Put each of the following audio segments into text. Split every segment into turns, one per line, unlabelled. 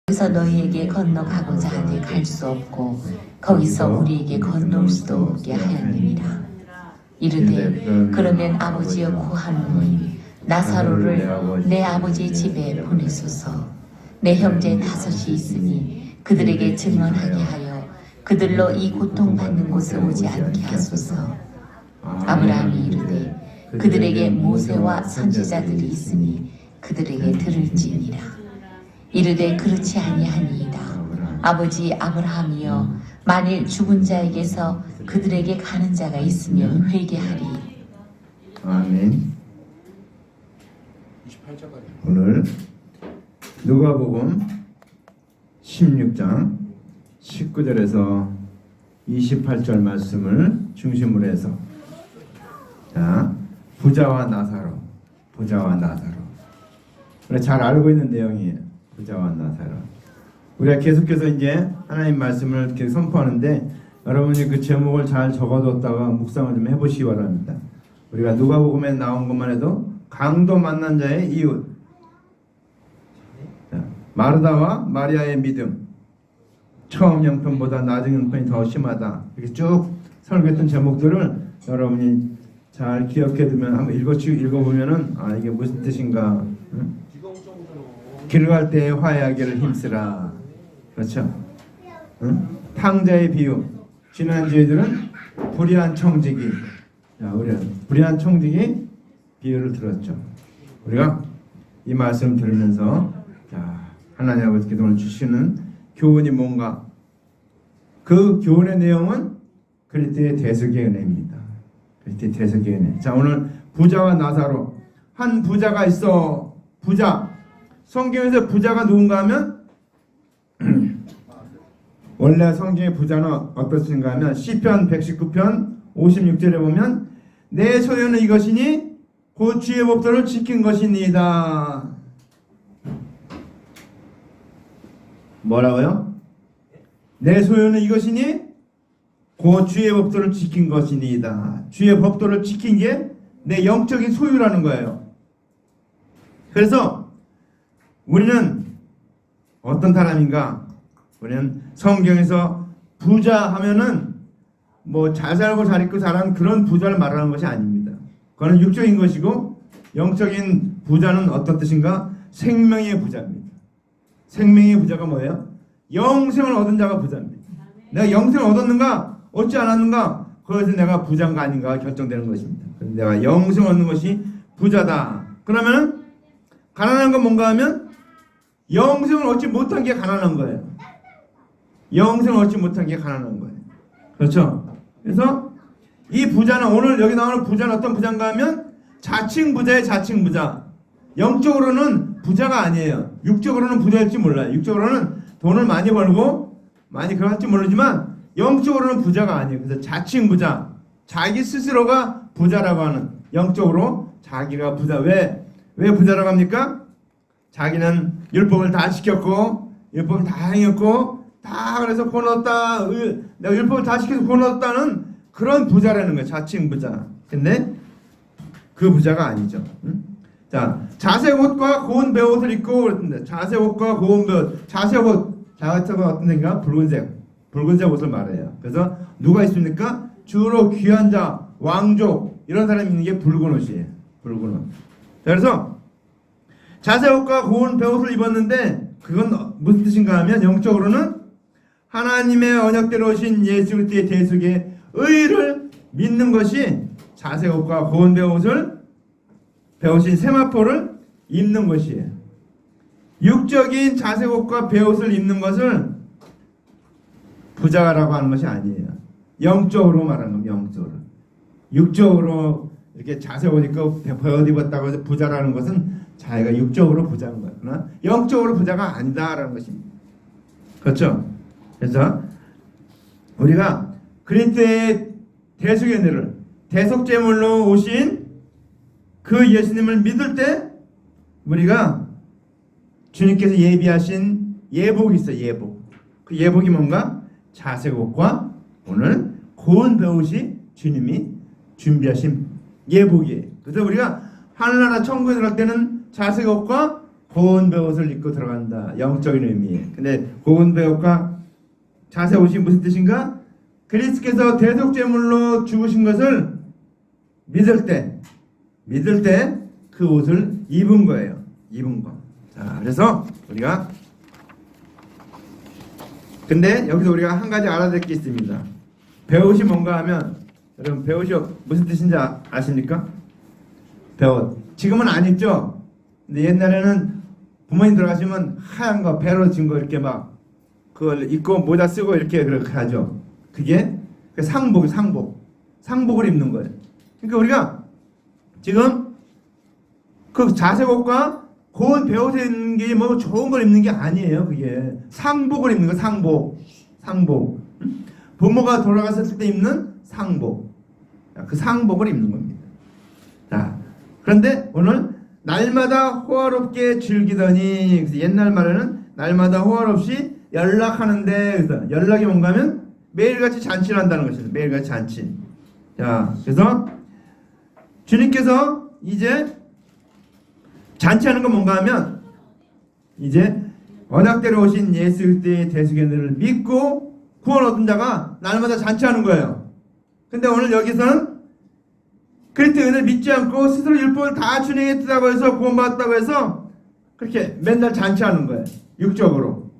거기서 너희에게 건너가고자 하되 갈 수 없고 거기서 우리에게 건너올 수도 없게 하였느니라. 이르되 그러면 아버지여 구하노니 나사로를 내 아버지 집에 보내소서. 내 형제 5이 있으니 그들에게 증언하게 하여 그들로 이 고통받는 곳에 오지 않게 하소서. 아브라함이 이르되 그들에게 모세와 선지자들이 있으니 그들에게 들을지니라. 이르되 그렇지 아니하니이다. 아버지 아브라함이여, 만일 죽은 자에게서 그들에게 가는 자가 있으면 회개하리.
아멘. 오늘 누가복음 16장 19절에서 28절 말씀을 중심으로 해서, 자, 부자와 나사로. 우리가 잘 알고 있는 내용이에요. 부자와 나사로. 우리가 계속해서 이제 하나님 말씀을 이렇게 선포하는데, 여러분이 그 제목을 잘 적어뒀다가 묵상을 좀 해보시기 바랍니다. 우리가 누가복음에 나온 것만 해도 강도 만난 자의 이웃, 마르다와 마리아의 믿음, 처음 형편보다 나중 형편이 더 심하다, 이렇게 쭉 설교했던 제목들을 여러분이 잘 기억해두면, 한번 읽어보면은 이게 무슨 뜻인가. 응? 길 갈 때 화해하기를 힘쓰라. 그렇죠? 응? 탕자의 비유. 지난주에들은 불의한 청지기. 자, 우리는 불의한 청지기 비유를 들었죠. 우리가 이 말씀 들으면서, 자, 하나님 아버지께서 오늘 주시는 교훈이 뭔가, 그 교훈의 내용은 그리스도의 대속의 은혜입니다. 그리스도의 대속의 은혜. 자, 오늘 부자와 나사로. 한 부자가 있어. 부자. 성경에서 부자가 누군가 하면 원래 성경의 부자는 어떻습니까 하면 시편 119편 56절에 보면 내 소유는 이것이니 곧 주의 법도를 지킨 것이니이다. 뭐라고요? 내 소유는 이것이니 곧 주의 법도를 지킨 것이니이다. 주의 법도를 지킨 게 내 영적인 소유라는 거예요. 그래서 우리는 어떤 사람인가? 우리는 성경에서 부자 하면은 뭐 잘 살고 잘 입고 잘하는 그런 부자를 말하는 것이 아닙니다. 그거는 육적인 것이고, 영적인 부자는 어떤 뜻인가? 생명의 부자입니다. 생명의 부자가 뭐예요? 영생을 얻은 자가 부자입니다. 내가 영생을 얻었는가 얻지 않았는가, 그것에서 내가 부자인가 아닌가 결정되는 것입니다. 내가 영생을 얻는 것이 부자다. 그러면 가난한 건 뭔가 하면 영생을 얻지 못한 게 가난한 거예요. 영생을 얻지 못한 게 가난한 거예요. 그렇죠? 그래서 이 부자는, 오늘 여기 나오는 부자는 어떤 부자인가 하면 자칭 부자의 자칭 부자. 영적으로는 부자가 아니에요. 육적으로는 부자일지 몰라요. 육적으로는 돈을 많이 벌고 많이 그럴지 모르지만 영적으로는 부자가 아니에요. 그래서 자칭 부자. 자기 스스로가 부자라고 하는, 영적으로 자기가 부자. 왜 부자라고 합니까? 자기는 율법을 다 지켰고 율법을 다 행했고 다 그래서 돈 얻었다, 내가 율법을 다 지켜서 돈 얻었다는 그런 부자라는 거예요. 자칭 부자. 근데 그 부자가 아니죠. 응? 자, 자색 옷과 고운 베옷을 입고 그랬는데, 자색 옷과 고운 베옷, 자색 옷, 자색은 어떤 데인가? 붉은색 옷을 말해요. 그래서 누가 있습니까? 주로 귀한 자, 왕족, 이런 사람이 있는 게 붉은 옷이에요. 붉은 옷. 자, 그래서 자색 옷과 고운 베옷을 입었는데, 그건 무슨 뜻인가 하면 영적으로는 하나님의 언약대로 오신 예수 그리스도의 대속의 의를 믿는 것이 자색 옷과 고운 베옷을, 베옷인 세마포를 입는 것이에요. 육적인 자색 옷과 베옷을 입는 것을 부자라고 하는 것이 아니에요. 영적으로 말하는 겁니다. 영적으로. 육적으로 이렇게 자색 옷 입고 베옷 입었다고 해서 부자라는 것은 자기가 육적으로 부자인 거예요. 그러나 영적으로 부자가 아니다라는 것입니다. 그렇죠? 그래서 우리가 그리스도의 대속의 은혜를, 대속제물로 오신 그 예수님을 믿을 때 우리가 주님께서 예비하신 예복이 있어요. 예복. 그 예복이 뭔가? 자색 옷과 오늘 고운 베옷이 주님이 준비하신 예복이에요. 그래서 우리가 하늘나라 천국에 들어갈 때는 자색 옷과 고운 베옷을 입고 들어간다. 영적인 의미. 근데 고운 베옷과 자세 옷이 무슨 뜻인가? 그리스도께서 대속제물로 죽으신 것을 믿을 때 그 옷을 입은 거예요. 입은 거. 자, 그래서 우리가 근데 여기서 우리가 한 가지 알아야 될 게 있습니다. 베옷이 뭔가 하면 여러분 베옷이 무슨 뜻인지 아십니까? 베옷. 지금은 안 입죠. 근데 옛날에는 부모님 들어가시면 하얀 거 배로 진 거 이렇게 막 그걸 입고 모자 쓰고 이렇게 그렇게 하죠. 그게 상복을 입는 거예요. 그러니까 우리가 지금 그 자색옷과 고운 베옷에 있는 게 뭐 좋은 걸 입는 게 아니에요. 그게 상복을 입는 거. 상복. 부모가 돌아갔을 때 입는 상복. 그 상복을 입는 겁니다. 자, 그런데 오늘 날마다 호화롭게 즐기더니, 그래서 옛날 말에는 날마다 호화롭이 연락하는데, 그래서 연락이 뭔가 하면 매일같이 잔치를 한다는 것입니다. 매일같이 잔치. 자, 그래서 주님께서 이제 잔치하는 건 뭔가 하면 이제 언약대로 오신 예수 그리스도의 대속연을 믿고 구원 얻은 자가 날마다 잔치하는 거예요. 근데 오늘 여기서는 그리스도의 은혜를 믿지 않고 스스로 율법을 다 준행했다고 해서 구원받았다고 해서 그렇게 맨날 잔치하는 거예요. 육적으로.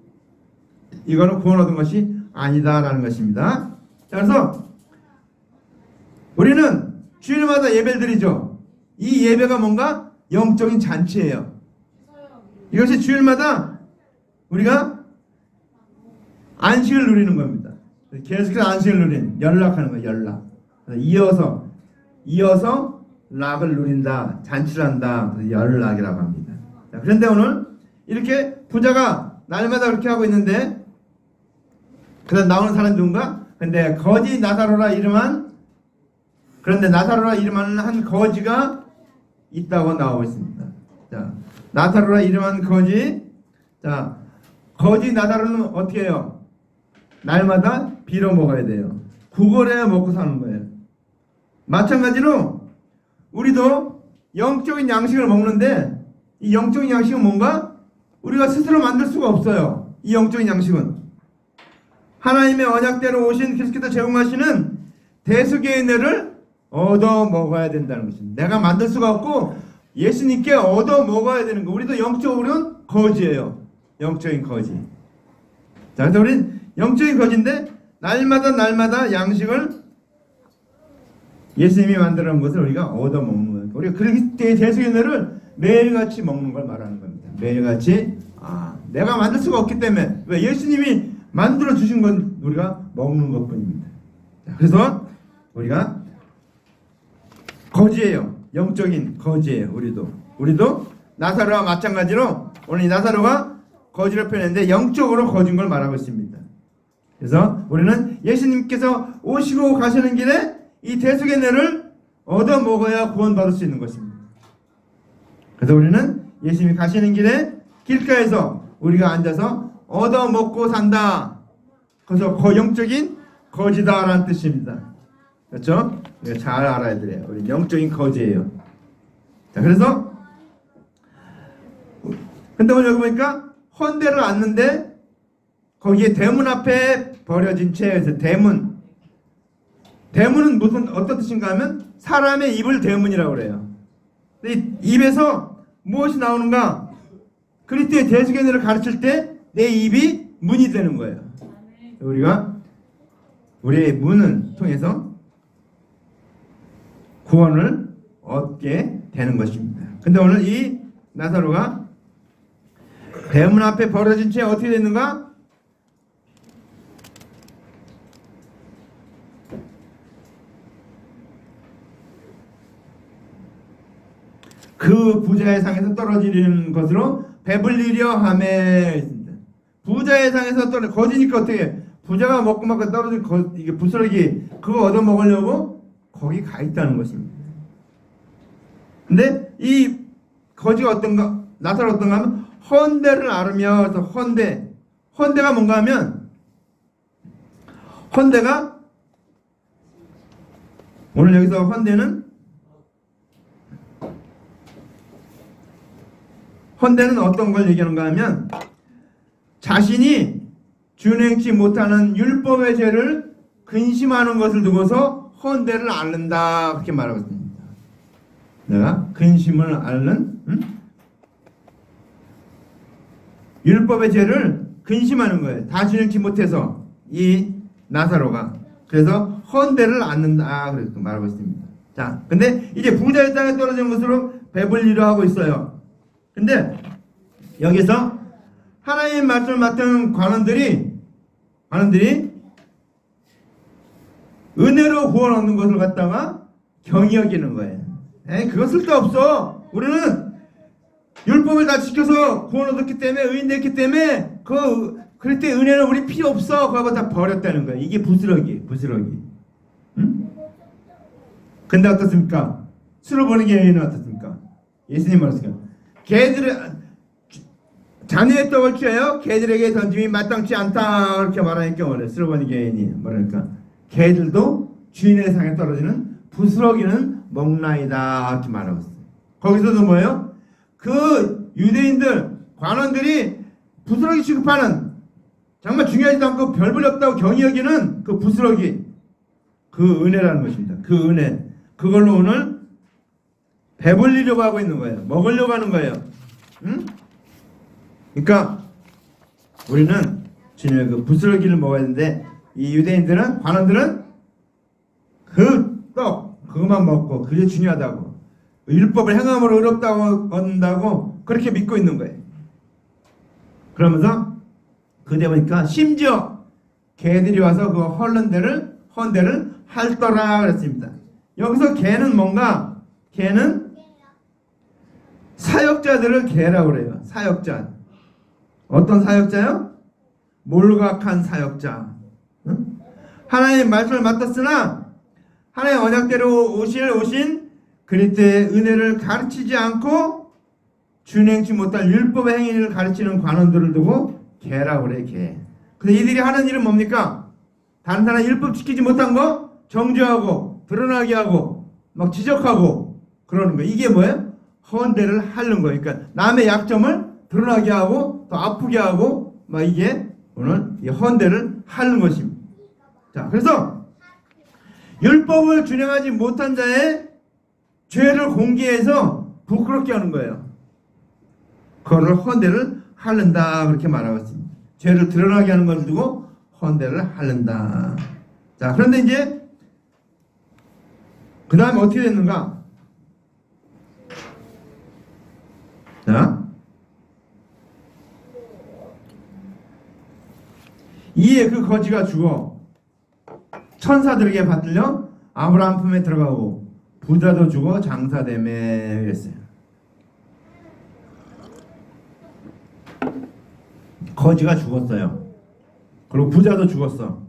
이거는 구원 얻은 것이 아니다라는 것입니다. 자, 그래서 우리는 주일마다 예배를 드리죠. 이 예배가 뭔가 영적인 잔치예요. 이것이 주일마다 우리가 안식을 누리는 겁니다. 계속해서 안식을 누리는, 연락하는 거예요. 연락. 이어서 락을 누린다, 잔치를 한다. 그래서 연락이라고 합니다. 자, 그런데 오늘 이렇게 부자가 날마다 그렇게 하고 있는데, 그다음 나오는 사람 누군가? 근데 거지 나사로라 이름한, 그런데 나사로라 이름하는 한 거지가 있다고 나오고 있습니다. 자, 나사로라 이름한 거지. 자, 거지 나사로는 어떻게 해요? 날마다 빌어 먹어야 돼요. 구걸해야 먹고 사는 거예요. 마찬가지로 우리도 영적인 양식을 먹는데, 이 영적인 양식은 뭔가 우리가 스스로 만들 수가 없어요. 이 영적인 양식은 하나님의 언약대로 오신 그리스도께서 제공하시는 대속의 은혜를 얻어 먹어야 된다는 것입니다. 내가 만들 수가 없고 예수님께 얻어 먹어야 되는 거. 우리도 영적으로는 거지예요. 영적인 거지. 자, 그래서 우리는 영적인 거지인데 날마다 양식을 예수님이 만들어 놓은 것을 우리가 얻어 먹는 거예요. 우리가 그리스도의 대속의 은혜를 매일같이 먹는 걸 말하는 겁니다. 매일같이 내가 만들 수가 없기 때문에, 왜 예수님이 만들어 주신 건 우리가 먹는 것뿐입니다. 자, 그래서 우리가 거지예요. 영적인 거지예요. 우리도 나사로와 마찬가지로 오늘 이 나사로가 거지를 표현했는데 영적으로 거진 걸 말하고 있습니다. 그래서 우리는 예수님께서 오시고 가시는 길에 이 대속의 은혜를 얻어 먹어야 구원받을 수 있는 것입니다. 그래서 우리는 예수님이 가시는 길에 길가에서 우리가 앉아서 얻어 먹고 산다. 그래서 영적인 거지다라는 뜻입니다. 그렇죠? 잘 알아야 돼요. 우리 영적인 거지예요. 자, 그래서 근데 오늘 여기 보니까 헌대를 앉는데 거기에 대문 앞에 버려진 채에서 대문은 무슨 어떤 뜻인가 하면 사람의 입을 대문이라고 그래요. 이 입에서 무엇이 나오는가? 그리스도의 대속의 은혜를 가르칠 때 내 입이 문이 되는 거예요. 우리가 우리의 문을 통해서 구원을 얻게 되는 것입니다. 근데 오늘 이 나사로가 대문 앞에 버려진 채 어떻게 됐는가? 그 부자의 상에서 떨어지는 것으로 배불리려 하매. 부자의 상에서 거지니까 어떻게 해? 부자가 먹고 막 떨어진 이게 부스러기 그거 얻어 먹으려고 거기 가 있다는 것입니다. 근데 이 거지가 어떤가? 나사로 어떤가 하면 헌대를 앓으며, 헌대가 뭔가 하면 헌대가 오늘 여기서 헌대는 어떤 걸 얘기하는가 하면 자신이 준행치 못하는 율법의 죄를 근심하는 것을 두고서 헌대를 앓는다 그렇게 말하고 있습니다. 내가 근심을 앓는 율법의 죄를 근심하는 거예요. 다 준행치 못해서 이 나사로가 그래서 헌대를 앓는다 그렇게 말하고 있습니다. 자, 근데 이제 부자의 땅에 떨어진 것으로 배불리려 하고 있어요. 근데 여기서 하나님의 말씀을 맡은 관원들이 은혜로 구원 얻는 것을 갖다가 경히 여기는 거예요. 그거 쓸데없어. 우리는 율법을 다 지켜서 구원 얻었기 때문에 의인 됐기 때문에 그럴 때 은혜는 우리 필요 없어. 그거 다 버렸다는 거예요. 이게 부스러기. 응? 근데 어떻습니까? 술을 버는 개인은 어떻습니까? 예수님 말씀이요. 자네의 떡을 취하여 개들에게 던짐이 마땅치 않다 이렇게 말하니까 원래 술을 버는 개인이 뭐랄까 개들도 주인의 상에 떨어지는 부스러기는 먹나이다 이렇게 말하고 있어요. 거기서도 뭐예요? 그 유대인들 관원들이 부스러기 취급하는 정말 중요하지도 않고 별 볼일 없다고 경히 여기는 그 부스러기 그 은혜라는 것입니다. 그 은혜 그걸로 오늘 배불리려고 하고 있는 거예요. 먹으려고 하는 거예요. 응? 그러니까 우리는 주님의 그 부스러기를 먹어야 되는데 이 유대인들은 관원들은 그 떡 그것만 먹고 그게 중요하다고 율법을 행함으로 의롭다고 얻는다고 그렇게 믿고 있는 거예요. 그러면서 그때 보니까 심지어 개들이 와서 그 헌대를 할더라 그랬습니다. 여기서 개는 뭔가 개는 사역자들을 개라고 그래요. 사역자. 어떤 사역자요? 몰각한 사역자. 응? 하나님의 말씀을 맡았으나 하나님의 언약대로 오신 그리스도의 은혜를 가르치지 않고 준행치 못할 율법의 행위를 가르치는 관원들을 두고 개라고 그래. 개. 근데 이들이 하는 일은 뭡니까? 다른 사람 율법 지키지 못한 거 정죄하고 드러나게 하고 막 지적하고 그러는 거예요. 이게 뭐예요? 헌대를 하는 거예요. 그러니까 남의 약점을 드러나게 하고 더 아프게 하고 막 이게 오늘 이 헌대를 하는 것입니다. 자, 그래서 율법을 준행하지 못한 자의 죄를 공개해서 부끄럽게 하는 거예요. 그거를 헌대를 하는다 그렇게 말하고 있습니다. 죄를 드러나게 하는 것을 두고 헌대를 하는다. 자, 그런데 이제 그 다음에 어떻게 됐는가? 자, 이에 그 거지가 죽어 천사들에게 받들려 아브라함 품에 들어가고 부자도 죽어 장사되매 그랬어요. 거지가 죽었어요. 그리고 부자도 죽었어.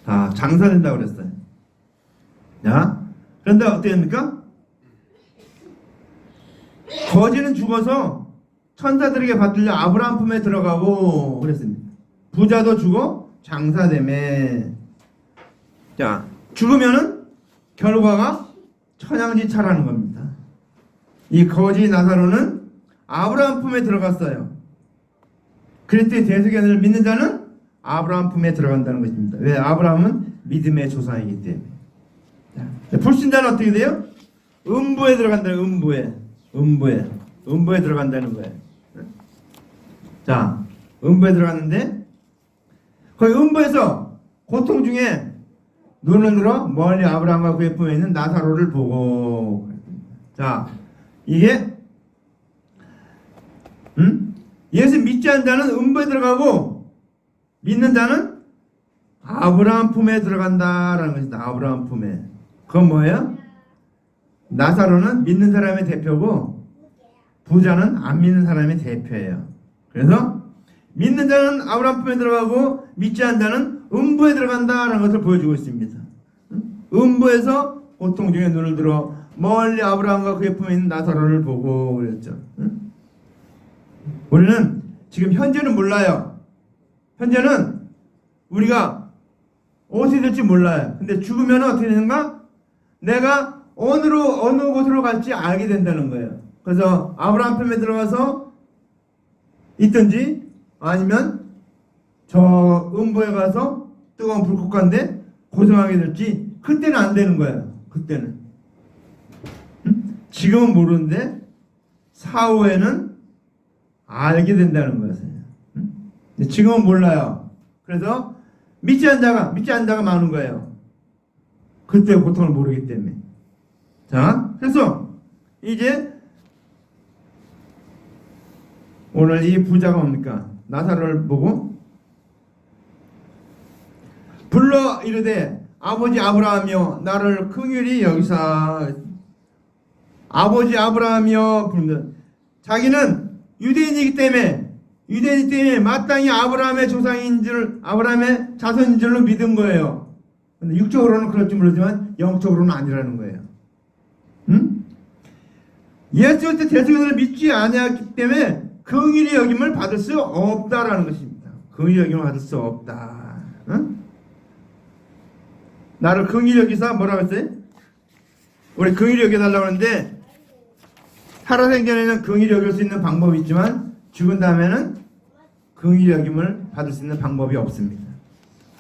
다 장사된다고 그랬어요. 자, 그런데 어떻게 됩니까? 거지는 죽어서 천사들에게 받들려 아브라함 품에 들어가고 그랬습니다. 부자도 죽어 장사되매. 자, 죽으면은 결과가 천양지차라는 겁니다. 이 거지 나사로는 아브라함 품에 들어갔어요. 그리스도의 대속연을 믿는 자는 아브라함 품에 들어간다는 것입니다. 왜? 아브라함은 믿음의 조상이기 때문에. 자, 불신자는 어떻게 돼요? 음부에 들어간다는 음부에 들어간다는 거예요. 자, 음부에 들어갔는데 거기 음부에서 고통 중에 눈을 들어 멀리 아브라함과 그의 품에 있는 나사로를 보고. 자, 이게 예수 믿지 않는 자는 음부에 들어가고 믿는 자는 아브라함 품에 들어간다라는 것이다. 아브라함 품에. 그건 뭐예요? 나사로는 믿는 사람의 대표고 부자는 안 믿는 사람의 대표예요. 그래서 믿는 자는 아브라함 품에 들어가고 믿지 않는 자는 음부에 들어간다라는 것을 보여주고 있습니다. 음부에서 고통 중에 눈을 들어 멀리 아브라함과 그의 품에 있는 나사로를 보고 그랬죠. 우리는 지금 현재는 몰라요. 현재는 우리가 어떻게 될지 몰라요. 근데 죽으면 어떻게 되는가? 내가 어느 곳으로 갈지 알게 된다는 거예요. 그래서 아브라함 편에 들어가서 있든지 아니면 저 음부에 가서 뜨거운 불꽃 가운데 고생하게 될지 그때는 안 되는 거예요. 그때는. 응? 지금은 모르는데 사후에는 알게 된다는 거였어요. 응? 지금은 몰라요. 그래서 믿지 않는 자가 많은 거예요. 그때 고통을 모르기 때문에. 자, 그래서 이제 오늘 이 부자가 뭡니까? 나사로를 보고 불러 이르되 아버지 아브라함이여 나를 긍휼히 여기사. 아버지 아브라함이여 부르는 자기는 유대인이기 때문에 마땅히 아브라함의 조상인 줄, 아브라함의 자손인 줄로 믿은 거예요. 근데 육적으로는 그럴지 모르지만 영적으로는 아니라는 거예요. 응? 예수 그리스도 대속을 믿지 아니했기 때문에 긍휼히 여김을 받을 수 없다라는 것입니다. 긍휼히 여김을 받을 수 없다. 응? 나를 긍휼히 여기사 뭐라고 했어요? 우리 긍휼히 여겨달라고 하는데 살아생전에는 긍휼히 여길 수 있는 방법이 있지만 죽은 다음에는 긍휼히 여김을 받을 수 있는 방법이 없습니다.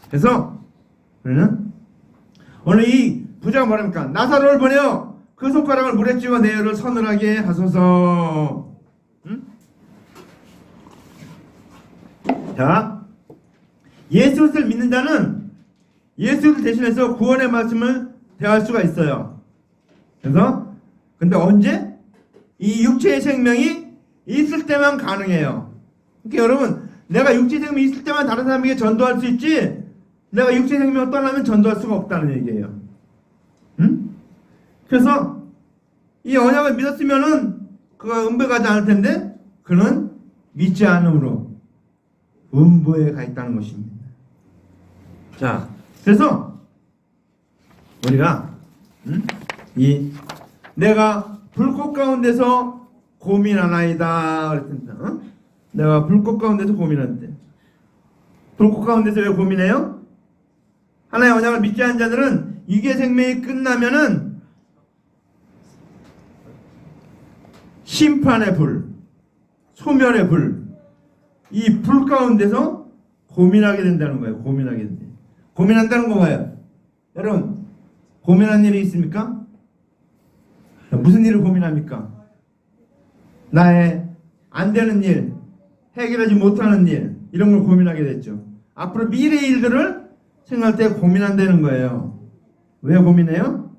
그래서 우리는 오늘 이 부자가 뭐랍니까? 나사로를 보내어 그 손가락을 물에 찌워 내 혀를 서늘하게 하소서. 응? 자, 예수 그리스도를 믿는 자는 예수 그리스도 대신해서 구원의 말씀을 대할 수가 있어요. 그래서 근데 언제? 이 육체의 생명이 있을 때만 가능해요. 그러니까 여러분, 내가 육체의 생명이 있을 때만 다른 사람에게 전도할 수 있지 내가 육체의 생명을 떠나면 전도할 수가 없다는 얘기예요. 응? 그래서 이 언약을 믿었으면은 그가 음부에 가지 않을 텐데 그는 믿지 않음으로 음부에 가 있다는 것입니다. 자, 그래서 우리가 내가 불꽃 가운데서 고민하나이다 그랬습니다. 내가 불꽃 가운데서 고민한대. 불꽃 가운데서 왜 고민해요? 하나의 언약을 믿지 않은 자들은 이게 생명이 끝나면은 심판의 불, 소멸의 불, 이 불 가운데서 고민하게 된다는 거예요. 고민하게 된다. 고민한다는 거 뭐예요? 여러분, 고민한 일이 있습니까? 무슨 일을 고민합니까? 나의 안 되는 일, 해결하지 못하는 일, 이런 걸 고민하게 됐죠. 앞으로 미래의 일들을 생각할 때 고민한다는 거예요. 왜 고민해요?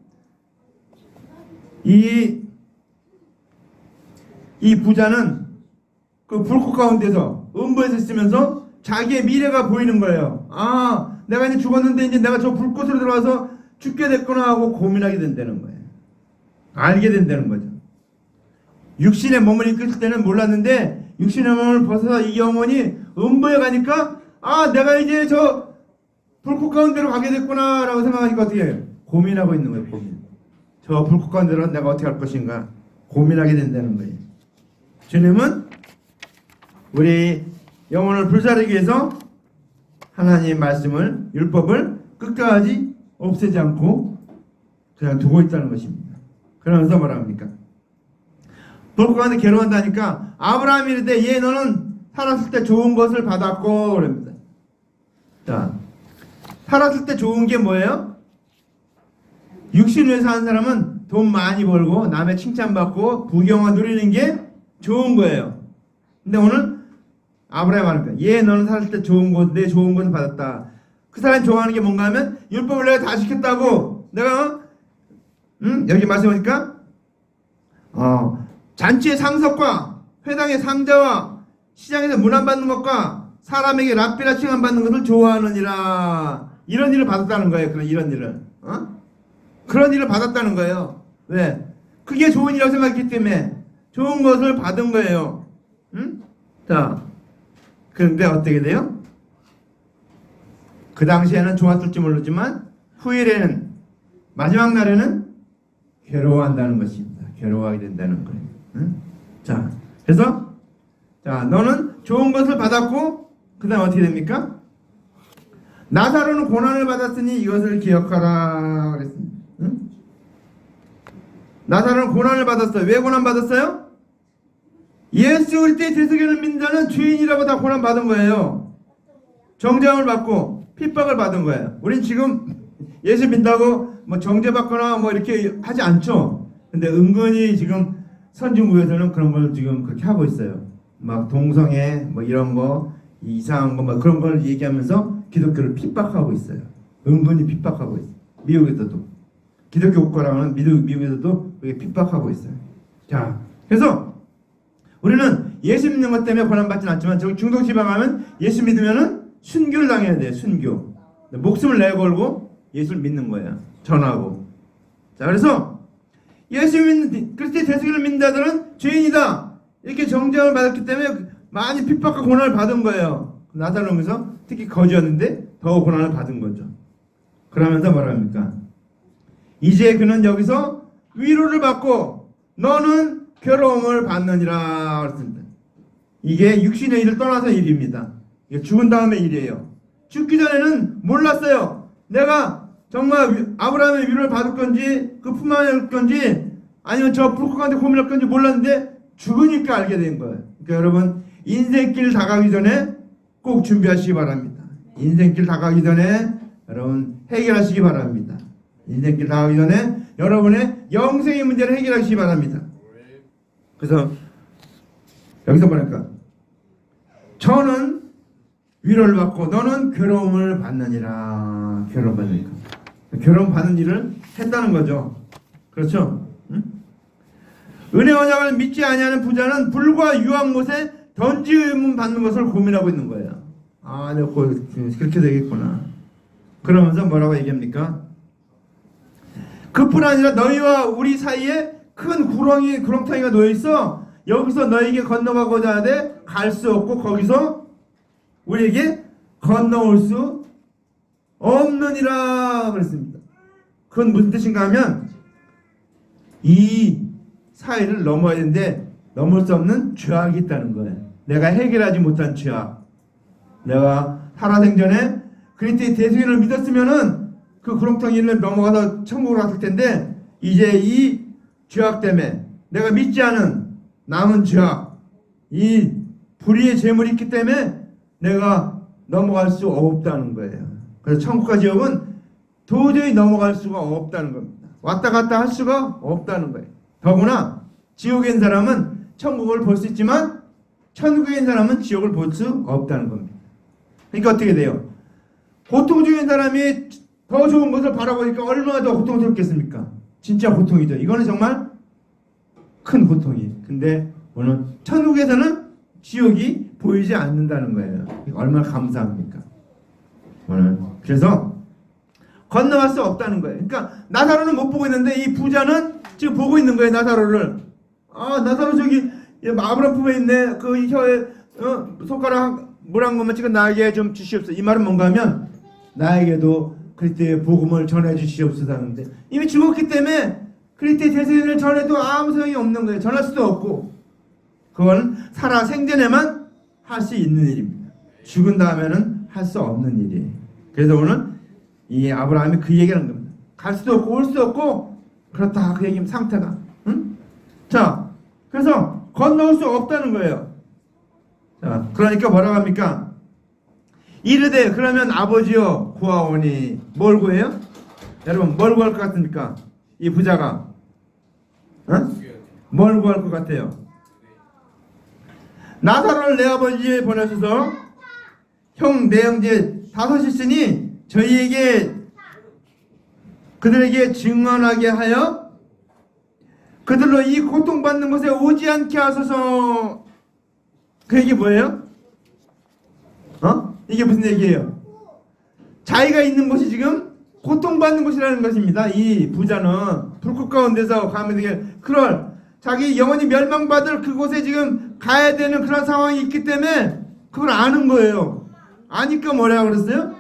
이 부자는 그 불꽃 가운데서 음부에서 있으면서 자기의 미래가 보이는 거예요. 아, 내가 이제 죽었는데 이제 내가 저 불꽃으로 들어와서 죽게 됐구나 하고 고민하게 된다는 거예요. 알게 된다는 거죠. 육신의 몸을 입고 있을 때는 몰랐는데 육신의 몸을 벗어서 이 영혼이 음부에 가니까 아, 내가 이제 저 불꽃 가운데로 가게 됐구나 라고 생각하니까 어떻게 해요? 고민하고 있는 거예요. 고민. 저 불꽃 가운데로 내가 어떻게 할 것인가 고민하게 된다는 거예요. 주님은 우리 영혼을 불사르기 위해서 하나님의 말씀을, 율법을 끝까지 없애지 않고 그냥 두고 있다는 것입니다. 그러면서 뭐라 합니까? 불꽃 가운데 괴로워한다니까 아브라함이 이르되 얘 너는 살았을 때 좋은 것을 받았고 그럽니다. 자, 살았을 때 좋은 게 뭐예요? 육신 위에 사는 사람은 돈 많이 벌고 남의 칭찬받고 부경화 누리는 게 좋은 거예요. 근데 오늘 아브라함이 말하는 거야. 얘 너는 살았을 때 좋은 것, 내 좋은 것을 받았다. 그 사람이 좋아하는 게 뭔가 하면 율법을 내가 다 지켰다고 내가 여기 말씀하니까 잔치의 상석과 회당의 상자와 시장에서 문안받는 것과 사람에게 랍비라 칭함받는 것을 좋아하느니라. 이런 일을 받았다는 거예요. 그런 이런 일을 그런 일을 받았다는 거예요. 왜? 그게 좋은 일이라고 생각했기 때문에 좋은 것을 받은 거예요. 자, 그런데 어떻게 돼요? 그 당시에는 좋았을지 모르지만 후일에는 마지막 날에는 괴로워한다는 것입니다. 괴로워하게 된다는 거예요. 자, 그래서 자, 너는 좋은 것을 받았고 그 다음 어떻게 됩니까? 나사로는 고난을 받았으니 이것을 기억하라 그랬습니다. 나사로는 고난을 받았어요. 왜 고난 받았어요? 예수 그리스도의 대속을 믿는 자는 죄인이라고 다 고난 받은 거예요. 정죄함을 받고 핍박을 받은 거예요. 우린 지금 예수 믿다고 뭐 정죄받거나 뭐 이렇게 하지 않죠. 근데 은근히 지금 선진국에서는 그런 걸 지금 그렇게 하고 있어요. 막 동성애 뭐 이런 거 이상한 거 막 그런 걸 얘기하면서 기독교를 핍박하고 있어요. 은근히 핍박하고 있어요. 미국에서도 기독교 국가라면 미국에서도 그게 핍박하고 있어요. 자, 그래서 우리는 예수 믿는 것 때문에 고난 받지는 않지만 저기 중동 지방 가면 예수 믿으면은 순교를 당해야 돼요. 순교. 목숨을 내걸고 예수를 믿는 거예요. 전하고. 자, 그래서 예수 믿는 그리스도의 대속을 믿는 자들은 죄인이다. 이렇게 정죄함을 받았기 때문에 많이 핍박과 고난을 받은 거예요. 나사로에서 특히 거지였는데 더 고난을 받은 거죠. 그러면서 뭐라 합니까? 이제 그는 여기서 위로를 받고 너는 괴로움을 받느니라 그랬습니다. 이게 육신의 일을 떠나서 일입니다. 이게 죽은 다음의 일이에요. 죽기 전에는 몰랐어요. 내가 정말 아브라함의 위로를 받을 건지 그 품 안에 올 건지 아니면 저 불꽃 가운데 고민할 건지 몰랐는데 죽으니까 알게 된 거예요. 그러니까 여러분 인생길 다가기 전에 꼭 준비하시기 바랍니다. 인생길 다가기 전에 여러분 해결하시기 바랍니다. 인생길 다가기 전에 여러분의 영생의 문제를 해결하시기 바랍니다. 그래서 여기서 뭐랄까? 저는 위로를 받고 너는 괴로움을 받느니라. 괴로움 받으니까. 괴로움 받는 일을 했다는 거죠. 그렇죠? 응? 은혜 언약을 믿지 아니하는 부자는 불과 유황 못에 던짐 받는 것을 고민하고 있는 거예요. 아, 내가 그렇게 되겠구나. 그러면서 뭐라고 얘기합니까? 그뿐 아니라 너희와 우리 사이에 큰 구렁텅이가 놓여 있어. 여기서 너에게 건너가고자 하되 갈 수 없고 거기서 우리에게 건너올 수 없느니라 그랬습니다. 그건 무슨 뜻인가 하면 이 사이를 넘어야 되는데 넘을 수 없는 죄악이 있다는 거예요. 내가 해결하지 못한 죄악. 내가 살아생전에 그리스도의 대속을 믿었으면은 그 구렁텅이를 넘어가서 천국으로 갔을 텐데 이제 이 죄악 때문에 내가 믿지 않은 남은 죄악, 이 불의의 재물이 있기 때문에 내가 넘어갈 수 없다는 거예요. 그래서 천국과 지옥은 도저히 넘어갈 수가 없다는 겁니다. 왔다 갔다 할 수가 없다는 거예요. 더구나 지옥에 있는 사람은 천국을 볼 수 있지만 천국에 있는 사람은 지옥을 볼 수 없다는 겁니다. 그러니까 어떻게 돼요? 고통 중인 사람이 더 좋은 것을 바라보니까 얼마나 더 고통스럽겠습니까? 진짜 고통이죠. 이거는 정말 큰 고통이에요. 근데 오늘 천국에서는 지옥이 보이지 않는다는 거예요. 얼마나 감사합니까? 오늘 그래서 건너갈 수 없다는 거예요. 그러니까 나사로는 못 보고 있는데 이 부자는 지금 보고 있는 거예요. 나사로를. 아, 나사로 저기 아브라함 품에 있네. 그 혀에 손가락 물 한 것만 찍어 나에게 좀 주시옵소서. 이 말은 뭔가 하면 나에게도 그리스도의 복음을 전해 주시옵소서 하는데 이미 죽었기 때문에 그리스도의 대세를 전해도 아무 소용이 없는 거예요. 전할 수도 없고 그건 살아 생전에만 할 수 있는 일입니다. 죽은 다음에는 할 수 없는 일이에요. 그래서 오늘 이 아브라함이 그 얘기를 하는 겁니다. 갈 수도 없고 올 수도 없고 그렇다 그 얘기면 상태가. 응? 자, 그래서 건너올 수 없다는 거예요. 자, 그러니까 뭐라고 합니까? 이르되 그러면 아버지여 구하오니 뭘 구해요? 여러분 뭘 구할 것 같습니까? 이 부자가 뭘 구할 것 같아요? 나사로를 내 아버지에 보내셔서 형 내 형제 다섯 있으니 저희에게 그들에게 증언하게 하여 그들로 이 고통받는 곳에 오지 않게 하소서. 그 얘기 뭐예요? 이게 무슨 얘기예요? 자기가 있는 곳이 지금 고통받는 곳이라는 것입니다. 이 부자는 불꽃 가운데서 가면 되게 그럴 자기 영원히 멸망받을 그곳에 지금 가야 되는 그런 상황이 있기 때문에 그걸 아는 거예요. 아니까 뭐라고 그랬어요?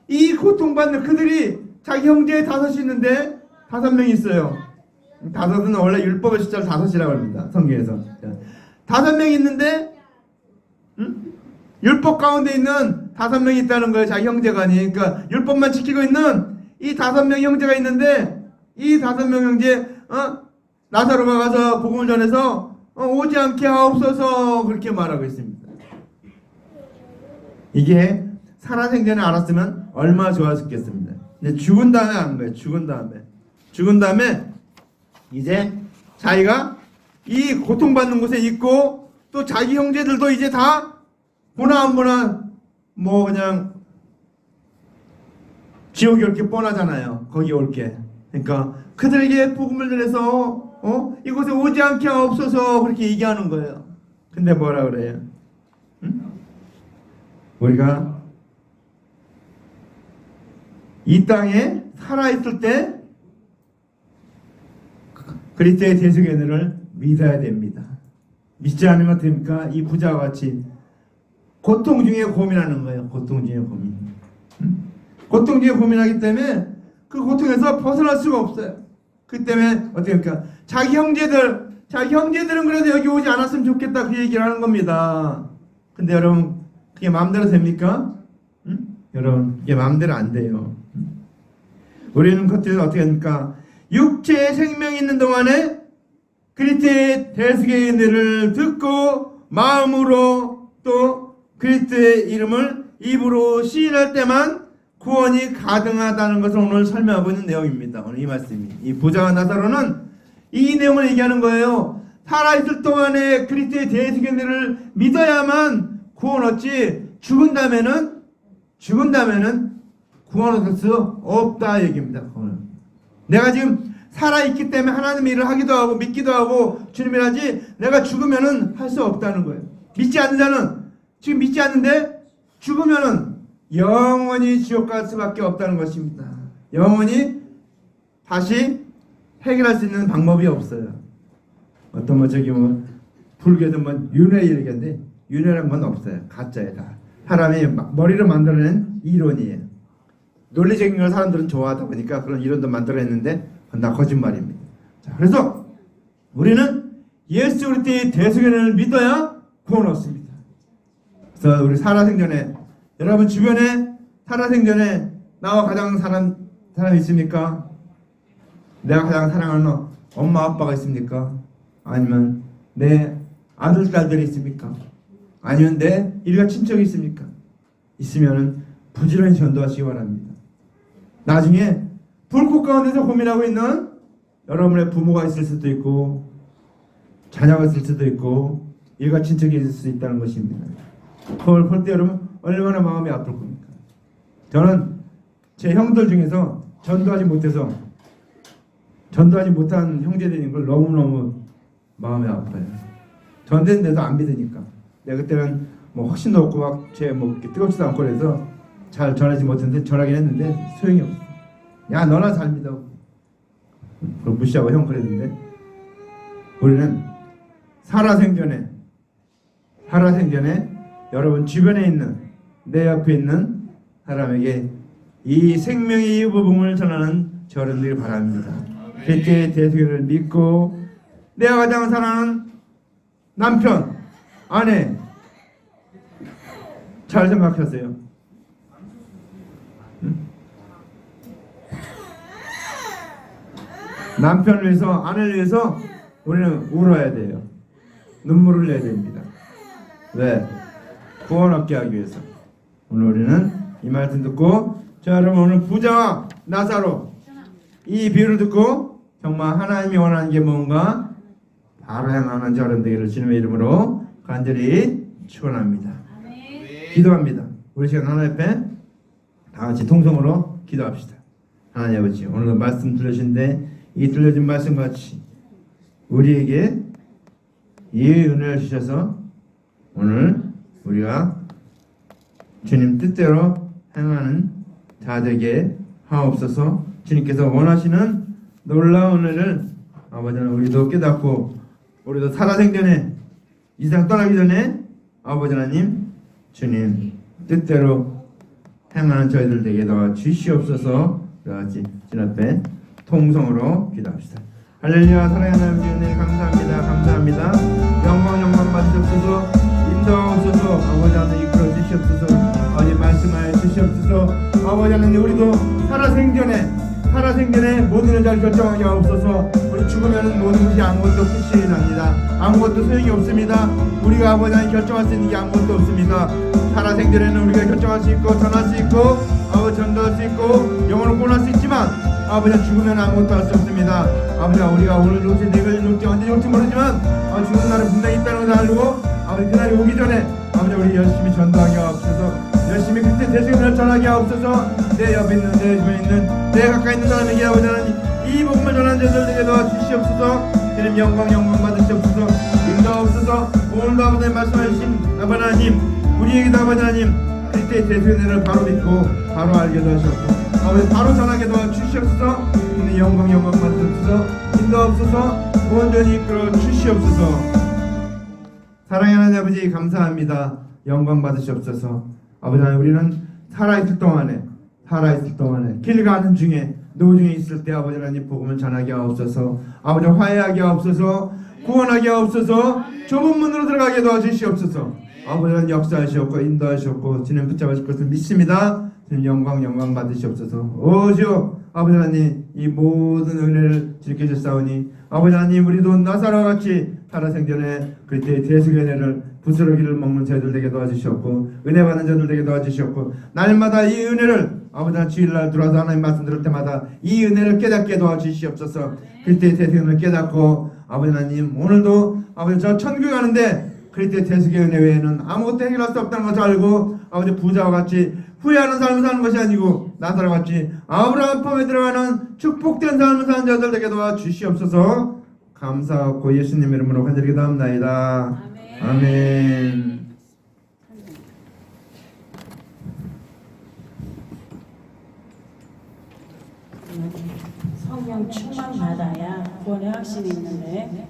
이 고통받는 그들이 자기 형제 다섯이 있는데 5명이 있어요. 다섯은 원래 율법의 숫자를 5이라고 합니다. 성경에서 5명이 있는데 율법 가운데 있는 5명이 있다는 거예요. 자기 형제가 아니. 그러니까 율법만 지키고 있는 이 5명의 형제가 있는데 이 5명 형제 나사로가 가서 복음을 전해서 오지 않게 하옵소서 그렇게 말하고 있습니다. 이게 살아생전에 알았으면 얼마나 좋았겠습니다. 근데 죽은 다음에 아는 거예요. 죽은 다음에 이제 자기가 이 고통받는 곳에 있고 또 자기 형제들도 이제 다 보나 안 보나 뭐 그냥 지옥이 올 게 뻔하잖아요. 거기 올 게. 그러니까 그들에게 복음을 전해서 이곳에 오지 않게 하옵소서 그렇게 얘기하는 거예요. 근데 뭐라 그래요? 응? 우리가 이 땅에 살아있을 때 그리스도의 대속연회를 믿어야 됩니다. 믿지 않으면 됩니까? 이 부자와 같이 고통 중에 고민하는 거예요. 고통 중에 고민. 고통 중에 고민하기 때문에 그 고통에서 벗어날 수가 없어요. 그 때문에 어떻게 합니까? 자기 형제들은 그래도 여기 오지 않았으면 좋겠다 그 얘기를 하는 겁니다. 근데 여러분 그게 마음대로 됩니까? 여러분 그게 마음대로 안 돼요. 우리는 그때는 어떻게 합니까? 육체의 생명이 있는 동안에 그리스도의 대속의 은혜를 듣고 마음으로 또 그리스도의 이름을 입으로 시인할 때만 구원이 가능하다는 것을 오늘 설명하고 있는 내용입니다. 오늘 이 말씀이 이 부자와 나사로는 이 내용을 얘기하는 거예요. 살아있을 동안에 그리스도의 대속의 은혜를 믿어야만 구원 얻지 죽은다면은 구원 얻을 수 없다 얘기입니다. 내가 지금 살아있기 때문에 하나님의 일을 하기도 하고 믿기도 하고 주님을 하지 내가 죽으면은 할 수 없다는 거예요. 믿지 않는 자는 지금 믿지 않는데 죽으면은 영원히 지옥 갈 수밖에 없다는 것입니다. 영원히 다시 해결할 수 있는 방법이 없어요. 어떤 불교든 윤회 얘기인데 윤회란 건 없어요. 가짜예요 다. 사람이 머리로 만들어낸 이론이에요. 논리적인 걸 사람들은 좋아하다 보니까 그런 이론도 만들어냈는데 그건 다 거짓말입니다. 자, 그래서 우리는 예수 그리스도의 대속연회를 믿어야 구원 얻습니다. 그래서 우리 살아생전에 여러분 주변에 살아생전에 나와 가장 사람이 있습니까? 내가 가장 사랑하는 엄마 아빠가 있습니까? 아니면 내 아들 딸들이 있습니까? 아니면 내 일가 친척이 있습니까? 있으면은 부지런히 전도하시기 바랍니다. 나중에 불꽃 가운데서 고민하고 있는 여러분의 부모가 있을 수도 있고 자녀가 있을 수도 있고 일가 친척이 있을 수 있다는 것입니다. 그걸 볼 때 여러분 얼마나 마음이 아플 겁니까? 저는 제 형들 중에서 전도하지 못한 형제들인 걸 너무너무 마음이 아파요. 전도했는데도 안 믿으니까. 내가 그때는 확신도 없고 이렇게 뜨겁지도 않고 그래서 잘 전하지 못했는데 전하긴 했는데 소용이 없어. 야 너나 잘 믿어. 그걸 무시하고 형 그랬는데 우리는 살아생전에 여러분 주변에 있는 내 옆에 있는 사람에게 이 생명의 복음을 전하는 저를 늘 바랍니다. 그리스도의 대속연회를 믿고 내가 가장 사랑하는 남편, 아내 잘 생각하세요. 남편을 위해서 아내를 위해서 우리는 울어야 돼요. 눈물을 내야 됩니다. 왜? 구원 얻게 하기 위해서. 오늘 우리는 이 말씀 듣고 자 여러분 오늘 부자와 나사로 이 비유를 듣고 정말 하나님이 원하는 게 뭔가 바로 향하는 저런 되기를 주님의 이름으로 간절히 축원합니다. 기도합니다. 우리 시간 하나님 앞에 다 같이 통성으로 기도합시다. 하나님 아버지 오늘도 말씀 들으신데 이 들려진 말씀 같이 우리에게 이 은혜를 주셔서 오늘 우리가 주님 뜻대로 행하는 자들에게 하옵소서. 주님께서 원하시는 놀라운 은혜를 아버지는 우리도 깨닫고 우리도 살아생전에 이 세상 떠나기 전에 아버지 하나님 주님 뜻대로 행하는 저희들 되게 도와 주시옵소서. 우리같이 주님 앞에 통성으로 기도합시다. 할렐루야. 사랑하는 하나님 은혜 감사합니다. 영광 받으옵소서. 인도하옵소서. 아버지 하나님 이끌어 주시옵소서. 아버지 말씀하여 주시옵소서. 아버지 하나님 우리도 살아생전에 살아생전에 모든 일을 결정하게 하옵소서. 우리 죽으면 모든 것이 아무것도 끝이 납니다. 아무것도 소용이 없습니다. 우리가 아버지 하나님 결정할 수 있는 게 아무것도 없습니다. 살아생전에는 우리가 결정할 수 있고 전할 수 있고 아버지 전도할 수 있고 영혼을 구원할 수 있지만 아버지 죽으면 아무것도 할 수 없습니다. 아버지 우리가 오늘 올지 내일 올지 언제 올지 모르지만 죽는 날은 분명히 있다는 것을 알고 아버지 그날이 오기 전에 아버지 우리 열심히 전도하게 하옵소서. 열심히 그때 대승을 전하게 하옵소서. 내 옆에 있는 내 주변에 있는 내 가까이 있는 사람에게 아버지 하나님 이 복음을 전하는 자들에게 도와주시옵소서. 주님 영광 받으시옵소서. 인도하옵소서. 오늘도 아버지 말씀하신 아버지 하나님 우리에게도 아버지 하나님 그때의 대승을 바로 믿고 바로 알게도 하셨고 아버지 바로 전하게 도와주시옵소서. 주님 영광 받으시옵소서. 인도하옵소서. 온전히 이끌어 주시옵소서. 사랑하는 하나님 아버지 감사합니다. 영광 받으시옵소서. 아버지 하나님 우리는 살아있을 동안에 길 가는 중에 노중에 있을 때 아버지 하나님 복음을 전하게 하옵소서. 아버지 화해하게 하옵소서. 구원하게 하옵소서. 좁은 문으로 들어가게 도와주시옵소서. 아버지 하나님 역사하시옵고 인도하시옵고 진행 붙잡으실 것을 믿습니다. 주님 영광 받으시옵소서. 오시오 아버지 하나님 이 모든 은혜를 지켜주사오니 아버지 하나님 우리도 나사로와 같이 살아생전에 그때의 대속의 은혜를 부스러기를 먹는 자들 되게 도와주시옵고 은혜 받는 자들 되게 도와주시옵고 날마다 이 은혜를 아버지 하나님 주일날 들어와서 하나님 말씀 들을 때마다 이 은혜를 깨닫게 도와주시옵소서. 그때의 대속의 은혜를 깨닫고 아버지 하나님 오늘도 아버지 저 천국에 가는데 그때의 대속의 은혜 외에는 아무것도 해결할 수 없다는 것을 알고 아버지 부자와 같이 후회하는 삶을 사는 것이 아니고 나사로와 같이 아브라함 품에 들어가는 축복된 삶을 사는 자들 되게 도와주시옵소서. 감사하고 예수님 이름으로 간절히 기도합나이다. 아멘.
성령 충만 받아야 구원의 확신이 있는데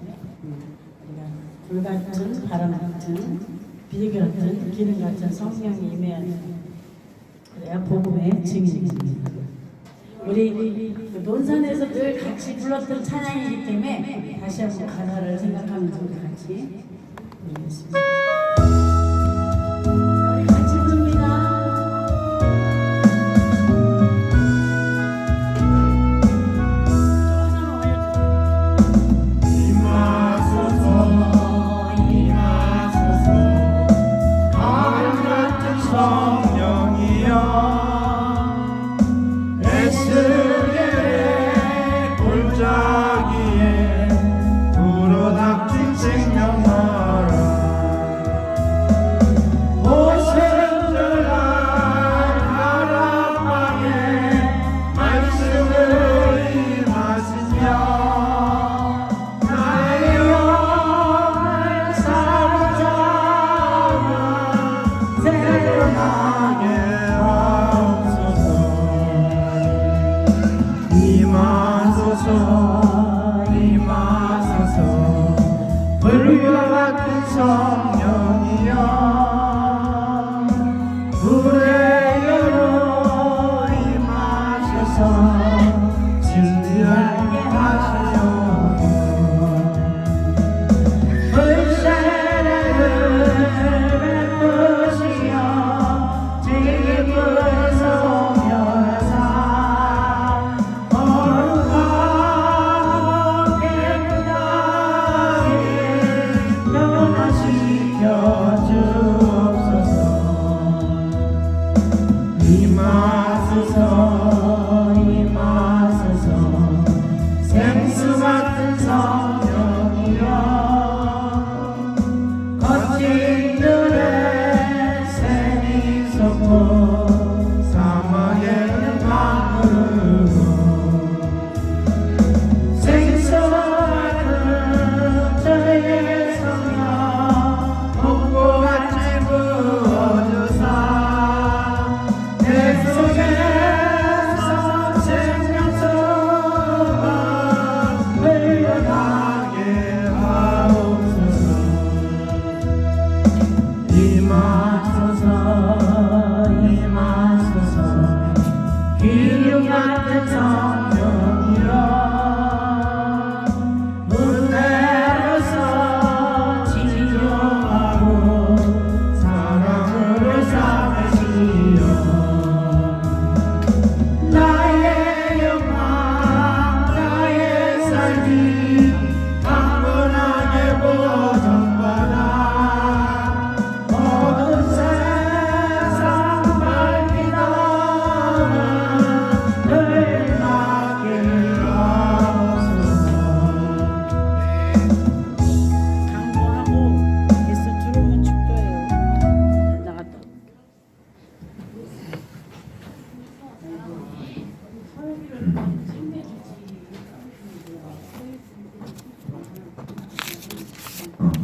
우리가 불같은 바람 같은 비 같은 기름 같은 성령이 임해야 돼요. 그래야 복음의 증인입니다. 우리 논산에서 늘 같이 불렀던 찬양이기 때문에 다시 한번 가사를 생각하면서 우리 같이 부르겠습니다. 우리 같이 부릅니다.
불과 같은 성령이여 불의 여로 임하셔서 진리하게 하시오. 불세례를 베푸시어 지금 소멸하사 거룩하게 변하시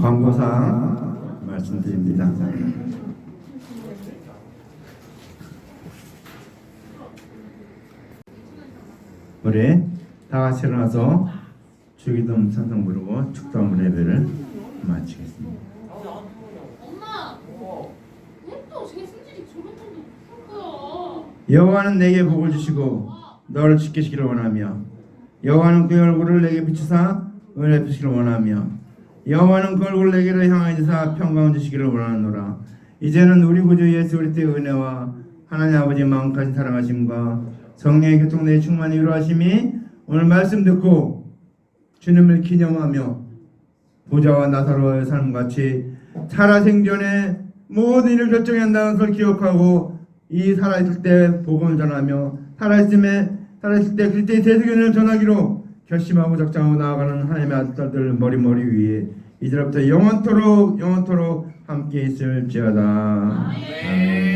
광고사 말씀드립니다. 우리 다 같이 일어나서 주기도문 찬송 부르고 축도문 예배를 마치겠습니다.
엄마! 또 제 성질이 저런 정도 무슨 거야?
여호와는 내게 복을 주시고 너를 지키시기를 원하며 여호와는 그의 얼굴을 내게 비추사 은혜 베푸시기를 원하며 여호와는 그 얼굴을 내게로 향하여 주사 평강을 주시기를 원하노라. 이제는 우리 구주 예수 그리스도의 은혜와 하나님 아버지 마음까지 사랑하심과 성령의 교통내에 충만히 위로하심이 오늘 말씀 듣고 주님을 기념하며 보좌와 나사로의 삶같이 살아생전에 모든 일을 결정해야 한다는 것을 기억하고 이 살아있을 때 복음을 전하며 살아있을 때 그리스도의 대세견을 전하기로 결심하고 작정하고 나아가는 하나님의 아들들 머리 위에 이제부터 영원토록 함께 있을지어다. 아멘.